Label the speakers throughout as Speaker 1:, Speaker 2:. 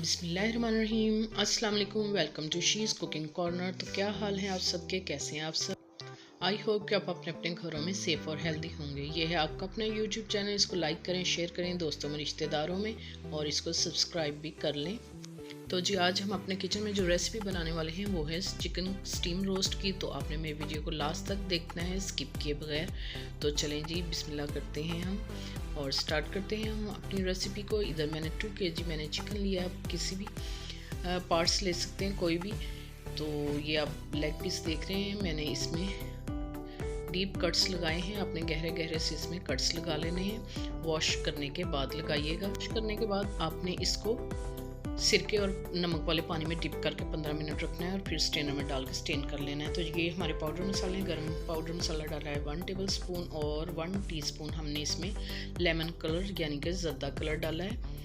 Speaker 1: बिस्मिल्लाहिर्रहमानिर्रहीम। अस्सलाम वालेकुम। Welcome to she's cooking corner. तो क्या हाल है आप सबके, कैसे हैं आप सब? आई होप कि आप अपने अपने घरों में सेफ़ और हेल्दी होंगे। ये है आपका अपना यूट्यूब चैनल, इसको लाइक करें, शेयर करें दोस्तों में, रिश्तेदारों में, और इसको सब्सक्राइब भी कर लें। तो जी आज हम अपने किचन में जो रेसिपी बनाने वाले हैं वो है चिकन स्टीम रोस्ट की। तो आपने मेरे वीडियो को लास्ट तक देखना है स्किप किए बगैर। तो चलें जी बिस्मिल्लाह करते हैं हम और स्टार्ट करते हैं हम अपनी रेसिपी को। इधर मैंने 2 kg मैंने चिकन लिया, आप किसी भी पार्ट्स ले सकते हैं कोई भी। तो ये आप लेग पीस देख रहे हैं, मैंने इसमें डीप कट्स लगाए हैं। आपने गहरे गहरे से इसमें कट्स लगा लेने हैं। वॉश करने के बाद लगाइएगा। वॉश करने के बाद आपने इसको सिरके और नमक वाले पानी में डिप करके 15 मिनट रखना है और फिर स्ट्रेनर में डाल के स्टेन कर लेना है। तो ये हमारे पाउडर मसाले हैं। गरम पाउडर मसाला डाला है 1 टेबल स्पून और 1 टीस्पून हमने इसमें लेमन कलर यानी कि जर्दा कलर डाला है,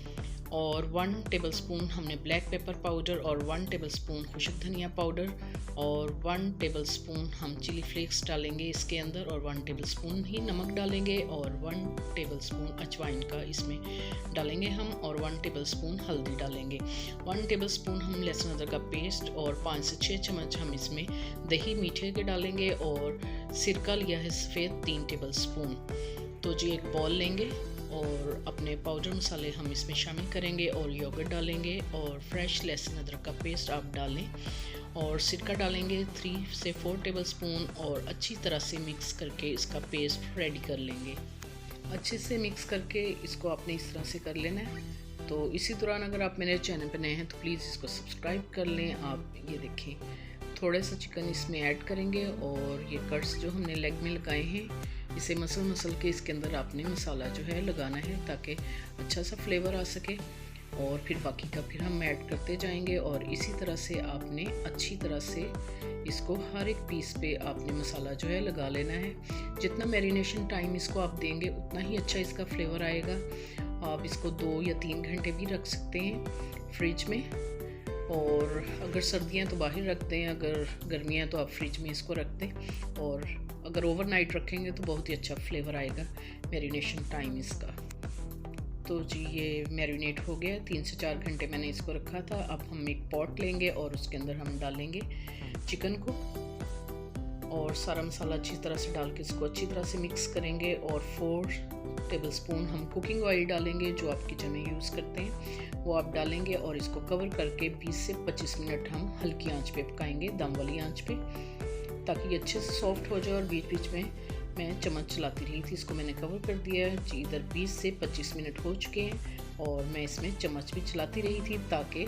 Speaker 1: और 1 टेबल स्पून हमने ब्लैक पेपर पाउडर और 1 टेबल स्पून खुशक धनिया पाउडर और 1 टेबल स्पून हम चिली फ्लेक्स डालेंगे इसके अंदर, और 1 टेबल स्पून ही नमक डालेंगे, और 1 टेबल स्पून अजवाइन का इसमें डालेंगे हम, और 1 टेबल स्पून हल्दी डालेंगे। 1 टेबल स्पून हम लहसुन अदरक का पेस्ट और 5 से 6 चम्मच हम इसमें दही मीठे के डालेंगे, और सिरका लिया है सफ़ेद 3 टेबल स्पून। तो जी एक बॉल लेंगे और अपने पाउडर मसाले हम इसमें शामिल करेंगे और योगर्ट डालेंगे और फ्रेश लहसुन अदरक का पेस्ट आप डालें, और सिरका डालेंगे 3 से 4 टेबल स्पून, और अच्छी तरह से मिक्स करके इसका पेस्ट रेडी कर लेंगे। अच्छे से मिक्स करके इसको आपने इस तरह से कर लेना है। तो इसी दौरान अगर आप मेरे चैनल पर नए हैं तो प्लीज़ इसको सब्सक्राइब कर लें। आप ये देखें थोड़ा सा चिकन इसमें ऐड करेंगे, और ये कट्स जो हमने लेग में लगाए हैं इसे मसल के इसके अंदर आपने मसाला जो है लगाना है ताकि अच्छा सा फ्लेवर आ सके, और फिर बाकी का फिर हम ऐड करते जाएंगे। और इसी तरह से आपने अच्छी तरह से इसको हर एक पीस पे आपने मसाला जो है लगा लेना है। जितना मैरिनेशन टाइम इसको आप देंगे उतना ही अच्छा इसका फ्लेवर आएगा। आप इसको 2 या 3 घंटे भी रख सकते हैं फ्रिज में, और अगर सर्दियाँ तो बाहर रखते हैं, अगर गर्मियाँ तो आप फ्रिज में इसको रख दें, और अगर ओवरनाइट रखेंगे तो बहुत ही अच्छा फ्लेवर आएगा मैरिनेशन टाइम इसका। तो जी ये मैरिनेट हो गया, 3 से 4 घंटे मैंने इसको रखा था। अब हम एक पॉट लेंगे और उसके अंदर हम डालेंगे चिकन को, और सारा मसाला अच्छी तरह से डाल के इसको अच्छी तरह से मिक्स करेंगे, और 4 टेबल स्पून हम कुकिंग ऑयल डालेंगे जो आप किचन में यूज़ करते हैं वो आप डालेंगे, और इसको कवर करके 20 से 25 मिनट हम हल्की आंच पे पकाएंगे, दम वाली आंच पे, ताकि ये अच्छे से सॉफ्ट हो जाए। और बीच बीच में मैं चम्मच चलाती रही थी। इसको मैंने कवर कर दिया है जी। इधर 20 से 25 मिनट हो चुके हैं, और मैं इसमें चम्मच भी चलाती रही थी ताकि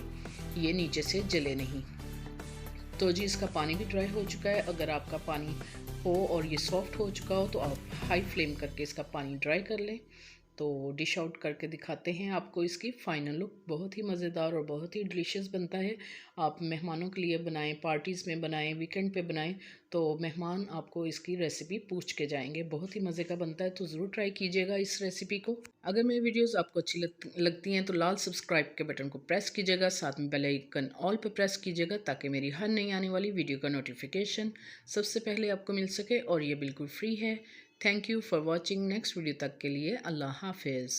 Speaker 1: ये नीचे से जले नहीं। तो जी इसका पानी भी ड्राई हो चुका है। अगर आपका पानी हो और ये सॉफ्ट हो चुका हो तो आप हाई फ्लेम करके इसका पानी ड्राई कर लें। तो डिश आउट करके दिखाते हैं आपको इसकी फ़ाइनल लुक। बहुत ही मज़ेदार और बहुत ही डिलीशियस बनता है। आप मेहमानों के लिए बनाएं, पार्टीज़ में बनाएं, वीकेंड पे बनाएं, तो मेहमान आपको इसकी रेसिपी पूछ के जाएंगे। बहुत ही मज़े का बनता है, तो ज़रूर ट्राई कीजिएगा इस रेसिपी को। अगर मेरी वीडियोस आपको अच्छी लगती हैं तो लाल सब्सक्राइब के बटन को प्रेस कीजिएगा, साथ में बेल आइकन ऑल पे प्रेस कीजिएगा ताकि मेरी हर नई आने वाली वीडियो का नोटिफिकेशन सबसे पहले आपको मिल सके, और ये बिल्कुल फ्री है। Thank you for watching. Next video तक के लिए अल्लाह हाफिज़।